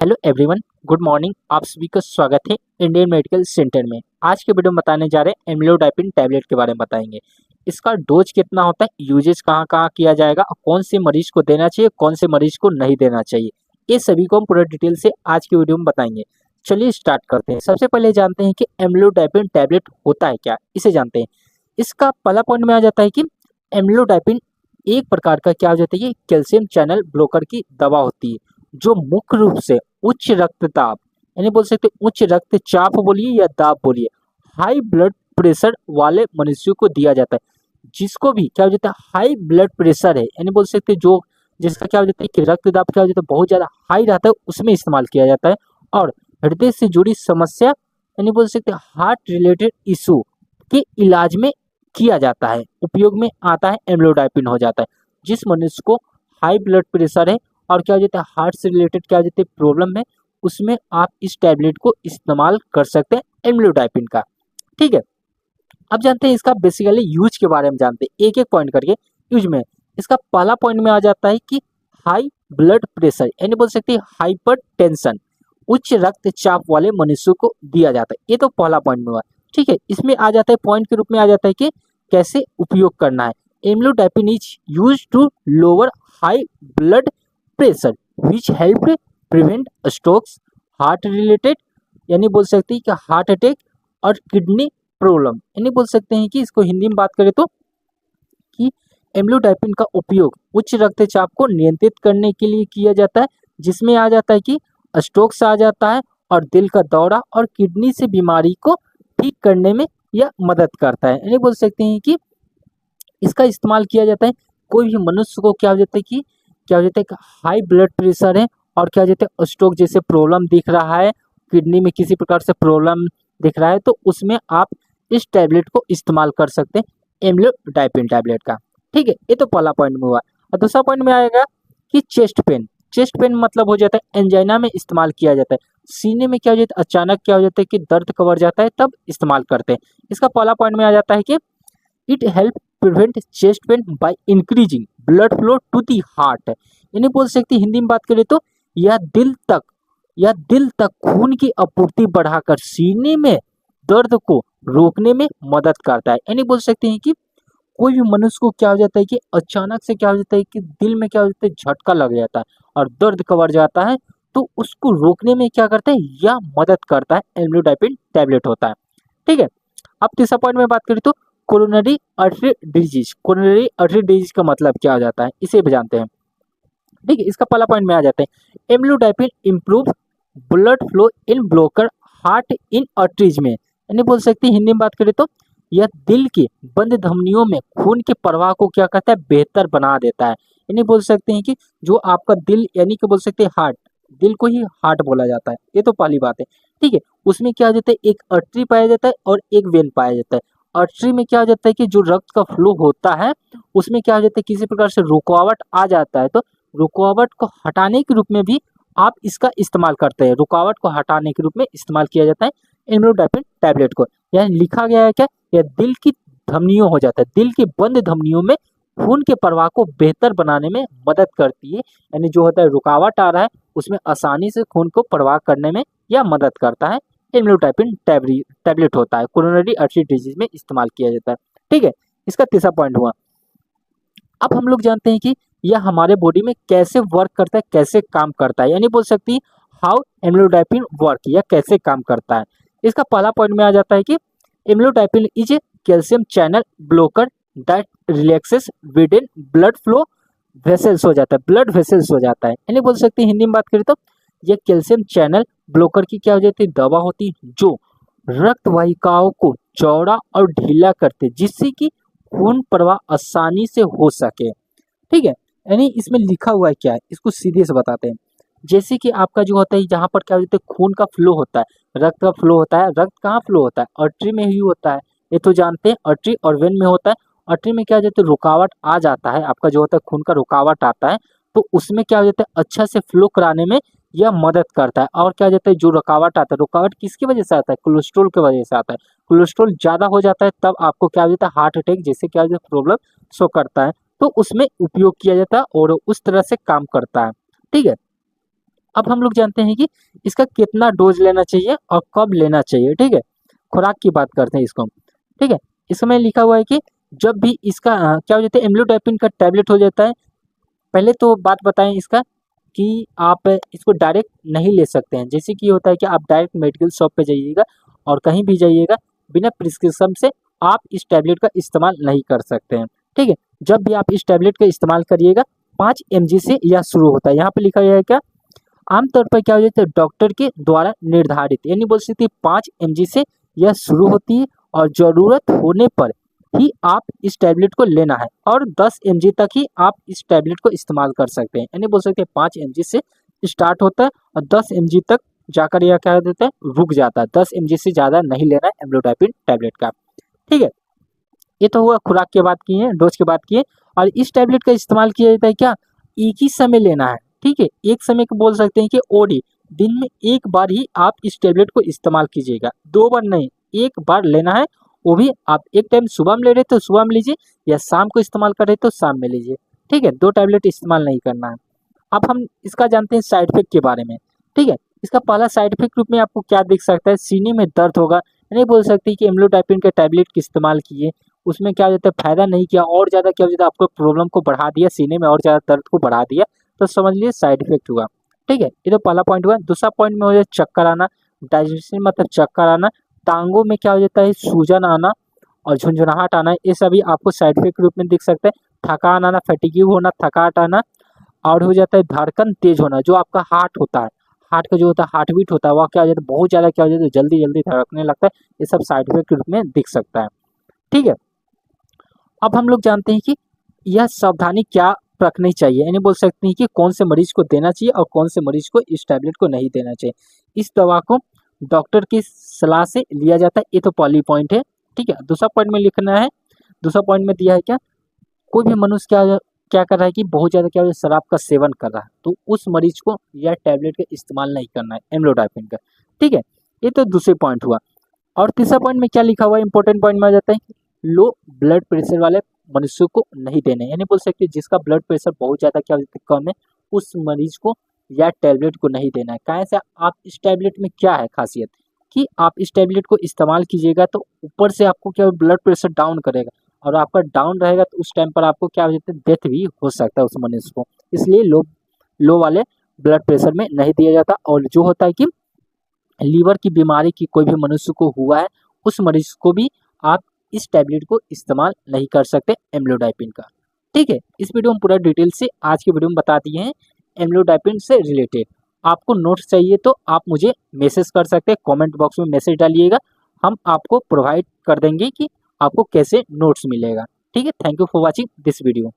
Hello everyone, good morning. आप सभी का स्वागत है इंडियन मेडिकल सेंटर में। आज के वीडियो में बताने जा रहे हैं एम्लोडाइपिन टैबलेट के बारे में बताएंगे। इसका डोज कितना होता है, यूजेज कहाँ कहाँ किया जाएगा और कौन से मरीज को देना चाहिए, कौन से मरीज को नहीं देना चाहिए, ये सभी को हम पूरा डिटेल से आज की वीडियो में बताएंगे। चलिए स्टार्ट करते हैं। सबसे पहले जानते हैं कि एम्लोडाइपिन टैबलेट होता है क्या, इसे जानते हैं। इसका पहला पॉइंट में आ जाता है कि एम्लोडाइपिन एक प्रकार का क्या हो जाता है, ये कैल्शियम चैनल ब्लॉकर की दवा होती है, जो मुख्य रूप से उच्च रक्तचाप यानी बोल सकते उच्च रक्तचाप बोलिए या दाब बोलिए, हाई ब्लड प्रेशर वाले मनुष्यों को दिया जाता है। जिसको भी क्या हो जाता है, हाई ब्लड प्रेशर है यानी बोल सकते जो जिसका क्या हो जाता है कि रक्तदाब क्या हो जाता है बहुत ज्यादा हाई रहता है, उसमें इस्तेमाल किया जाता है। और हृदय से जुड़ी समस्या यानी बोल सकते हार्ट रिलेटेड इशू के इलाज में किया जाता है, उपयोग में आता है, एम्लोडाइपिन हो जाता है। जिस मनुष्य को हाई ब्लड प्रेशर है और क्या हो जाता है हार्ट से रिलेटेड क्या हो जाता है प्रॉब्लम है, उसमें आप इस टैबलेट को इस्तेमाल कर सकते हैं एम्लोडाइपिन का। ठीक है, अब जानते हैं इसका बेसिकली यूज के बारे में जानते हैं एक एक पॉइंट करके। यूज में इसका पहला पॉइंट में आ जाता है कि हाई ब्लड प्रेशर यानी बोल सकते हैं हाइपर टेंशन, उच्च रक्तचाप वाले मनुष्यों को दिया जाता है। ये तो पहला पॉइंट में हुआ। ठीक है, इसमें आ जाता है पॉइंट के रूप में आ जाता है कि कैसे उपयोग करना है। Amlodipine is use to lower high blood pressure which help prevent strokes, heart related यानी बोल सकते हैं कि हार्ट अटैक और किडनी प्रॉब्लम यानी बोल सकते हैं कि इसको हिंदी में बात करें तो कि एम्लोडाइपिन का उपयोग उच्च रक्तचाप को नियंत्रित करने के लिए किया जाता है, जिसमें आ जाता है कि स्ट्रोक से आ जाता है और दिल का दौरा और किडनी से बीमारी को ठीक करने में यह मदद करता है। यानी बोल सकते हैं कि इसका इस्तेमाल किया जाता है कोई भी मनुष्य को क्या हो जाता है कि क्या हो जाता है कि हाई ब्लड प्रेशर है और क्या हो जाता है स्ट्रोक जैसे प्रॉब्लम दिख रहा है, किडनी में किसी प्रकार से प्रॉब्लम दिख रहा है, तो उसमें आप इस टैबलेट को इस्तेमाल कर सकते हैं एम्लोडाइपिन टैबलेट का। ठीक है, ये तो पहला पॉइंट में हुआ। और दूसरा पॉइंट में आएगा कि चेस्ट पेन। चेस्ट पेन मतलब हो जाता है एंजाइना में इस्तेमाल किया जाता है। सीने में क्या हो जाता है अचानक क्या हो जाता है कि दर्द कवर जाता है, तब इस्तेमाल करते हैं। इसका पहला पॉइंट में आ जाता है कि it help prevent chest pain by increasing blood flow to the heart यानी बोल सकते हिंदी में बात करें तो यह दिल तक खून की आपूर्ति बढ़ाकर सीने में दर्द को रोकने में मदद करता है। यानी बोल सकते हैं कि कोई भी मनुष्य को क्या हो जाता है कि अचानक से क्या हो जाता है कि दिल में क्या हो जाता है झटका लग जाता है और दर्द कवर जाता है, तो उसको रोकने में क्या करता है, यह मदद करता है, एम्लोडाइपिन टैबलेट होता है। ठीक है, अब तीसरा पॉइंट में बात करें तो coronary artery disease. Coronary artery disease का मतलब क्या हो जाता है, इसे भी जानते हैं। ठीक है, इसका पहला पॉइंट में आ जाता है amlodipine improve blood flow in blocker heart in arteries में यानी बोल सकते हैं हिंदी में बात करें तो यह दिल की बंद धमनियों में खून के प्रवाह को क्या करता है, बेहतर बना देता है। यानी बोल सकते हैं कि जो आपका दिल यानी कि बोल सकते हैं हार्ट, दिल को ही हार्ट बोला जाता है, ये तो पहली बात है। ठीक है, उसमें क्या हो जाता है एक अर्टरी पाया जाता है और एक वेन पाया जाता है। अर्टरी में क्या हो जाता है कि जो रक्त का फ्लो होता है उसमें क्या हो जाता है किसी प्रकार से रुकावट आ जाता है, तो रुकावट को हटाने के रूप में भी आप इसका इस्तेमाल करते हैं। रुकावट को हटाने के रूप में इस्तेमाल किया जाता है एम्लोडाइपिन टैबलेट को। यह लिखा गया है क्या, यह दिल की धमनियों हो जाता है, दिल की बंद धमनियों में खून के प्रवाह को बेहतर बनाने में मदद करती है। यानी जो होता है रुकावट आ रहा है उसमें आसानी से खून को प्रवाह करने में यह मदद करता है। एम्लोडाइपिन टैबलेट होता है, कोरोनरी आर्टरी डिजीज में इस्तेमाल किया जाता है। ठीक है, इसका तीसरा पॉइंट हुआ। अब हम लोग जानते हैं कि यह हमारे बॉडी में कैसे वर्क करता है, कैसे काम करता है, यानी बोल सकती है हाउ एम्लोडाइपिन वर्क, या कैसे काम करता है। इसका पहला पॉइंट में आ जाता है कि amlodipine is a calcium channel blocker that relaxes within blood flow vessels हो जाता है, ब्लड वेसल्स हो जाता है। यानी बोल सकते हैं हिंदी में बात करें तो यह कैल्शियम चैनल ब्लॉकर की क्या हो जाती है, दवा होती है जो रक्त वाहिकाओं को चौड़ा और ढीला करते, जिससे कि खून प्रवाह आसानी से हो सके। ठीक है, यानी इसमें लिखा हुआ है क्या है, इसको सीधे से बताते हैं। जैसे कि आपका जो होता है जहाँ पर क्या होता है खून का फ्लो होता है, रक्त का फ्लो होता है, रक्त कहाँ फ्लो होता है, आर्टरी में ही होता है, ये तो जानते हैं आर्टरी और वेन में होता है। आर्टरी में क्या हो जाता है रुकावट आ जाता है, आपका जो होता है खून का रुकावट आता है, तो उसमें क्या हो जाता है अच्छा से फ्लो कराने में यह मदद करता है। और क्या हो जाता है जो रुकावट आता है, रुकावट किसकी वजह से आता है, कोलेस्ट्रॉल की वजह से आता है। कोलेस्ट्रॉल ज्यादा हो जाता है तब आपको क्या हो जाता है हार्ट अटैक जैसे क्या हो जाता है प्रॉब्लम शो करता है, तो उसमें उपयोग किया जाता है और उस तरह से काम करता है। ठीक है, अब हम लोग जानते हैं कि इसका कितना डोज लेना चाहिए और कब लेना चाहिए। ठीक है, खुराक की बात करते हैं इसको। ठीक है, इसमें लिखा हुआ है कि जब भी इसका क्या हो जाता है, एम्लोडाइपिन का टैबलेट हो जाता है। पहले तो बात बताएं इसका कि आप इसको डायरेक्ट नहीं ले सकते हैं। जैसे कि होता है कि आप डायरेक्ट मेडिकल शॉप पे जाइएगा और कहीं भी जाइएगा, बिना प्रिस्क्रिप्शन से आप इस टैबलेट का इस्तेमाल नहीं कर सकते हैं। ठीक है, जब भी आप इस टैबलेट का इस्तेमाल करिएगा 5 mg से यह शुरू होता है। यहाँ पे लिखा गया है क्या, आमतौर पर क्या हो जाता है, डॉक्टर के द्वारा निर्धारित, यानी बोल सकते हैं 5 mg से यह शुरू होती है और ज़रूरत होने पर ही आप इस टैबलेट को लेना है और 10 mg तक ही आप इस टैबलेट को इस्तेमाल कर सकते हैं। यानी बोल सकते हैं 5 mg से स्टार्ट होता है और 10 mg तक जाकर यह क्या देता है, रुक जाता है। 10 mg से ज़्यादा नहीं लेना है एम्लोडाइपिन टैबलेट का। ठीक है, ये तो हुआ खुराक की बात की है, डोज की बात की है। और इस टैबलेट का इस्तेमाल किया जाता है क्या, एक ही समय लेना है। ठीक है, एक समय को बोल सकते हैं कि ओडी, दिन में एक बार ही आप इस टैबलेट को इस्तेमाल कीजिएगा, 2 बार नहीं, एक बार लेना है। वो भी आप एक टाइम सुबह में ले रहे तो सुबह में लीजिए या शाम को इस्तेमाल कर रहे तो शाम में लीजिए। ठीक है, 2 टैबलेट इस्तेमाल नहीं करना है। अब हम इसका जानते हैं साइड इफेक्ट के बारे में। ठीक है, इसका पहला साइड इफेक्ट रूप में आपको क्या दिख सकता है, सीने में दर्द होगा। नहीं बोल सकते कि एम्लोडाइपिन के टैबलेट के इस्तेमाल किए, उसमें क्या हो जाता है, फायदा नहीं किया और ज़्यादा क्या हो जाता है, आपको प्रॉब्लम को बढ़ा दिया, सीने में और ज़्यादा दर्द को बढ़ा दिया, तो समझ लीजिए साइड इफेक्ट हुआ। ठीक है, ये तो पहला पॉइंट हुआ। दूसरा पॉइंट में हो जाए चक्कर आना, डाइजेशन मतलब चक्कर आना, टांगों में क्या हो जाता है, सूजन आना और झुंझुनाहट आना, ये सभी आपको साइड इफेक्ट रूप में दिख सकता है। थकान आना, फैटिग्यू होना, थकाट आना और हो जाता है धड़कन तेज होना। जो आपका हार्ट होता है, हार्ट का जो होता है हार्ट बीट होता है, वह क्या हो जाता है, बहुत ज़्यादा क्या हो जाता है, जल्दी जल्दी धड़कने लगता है। ये सब साइड इफेक्ट के रूप में दिख सकता है। ठीक है, अब हम लोग जानते हैं कि यह सावधानी क्या रखनी चाहिए, यानी बोल सकते हैं कि कौन से मरीज को देना चाहिए और कौन से मरीज को इस टैबलेट को नहीं देना चाहिए। इस दवा को डॉक्टर की सलाह से लिया जाता है, ये तो पहली पॉइंट है। ठीक है, दूसरा पॉइंट में लिखना है, दूसरा पॉइंट में दिया है क्या, कोई भी मनुष्य क्या क्या कर रहा है कि बहुत ज़्यादा क्या हो, शराब का सेवन कर रहा है, तो उस मरीज को यह टैबलेट का इस्तेमाल नहीं करना है एम्लोडाइपिन का। ठीक है, ये तो दूसरे पॉइंट हुआ। और तीसरा पॉइंट में क्या लिखा हुआ है, इंपॉर्टेंट पॉइंट में आ जाता है कि लो ब्लड प्रेशर वाले मनुष्यों को नहीं देने, यानी बोल सकते हैं जिसका ब्लड प्रेशर बहुत ज़्यादा क्या कम है, उस मरीज को या टैबलेट को नहीं देना है। कहाँ से, आप इस टैबलेट में क्या है खासियत कि आप इस टैबलेट को इस्तेमाल कीजिएगा तो ऊपर से आपको क्या ब्लड प्रेशर डाउन करेगा और आपका डाउन रहेगा तो उस टाइम पर आपको क्या हो जाता है, डेथ भी हो सकता है उस मनुष्य को। इसलिए लो वाले ब्लड प्रेशर में नहीं दिया जाता। और जो होता है कि लीवर की बीमारी की कोई भी मनुष्य को हुआ है, उस मरीज को भी आप इस टैबलेट को इस्तेमाल नहीं कर सकते एम्लोडाइपिन का। ठीक है, इस वीडियो में पूरा डिटेल से आज की वीडियो में बता दिए हैं एम्लोडाइपिन से रिलेटेड। आपको नोट्स चाहिए तो आप मुझे मैसेज कर सकते हैं, कमेंट बॉक्स में मैसेज डालिएगा, हम आपको प्रोवाइड कर देंगे कि आपको कैसे नोट्स मिलेगा। ठीक है, thank you for watching this video.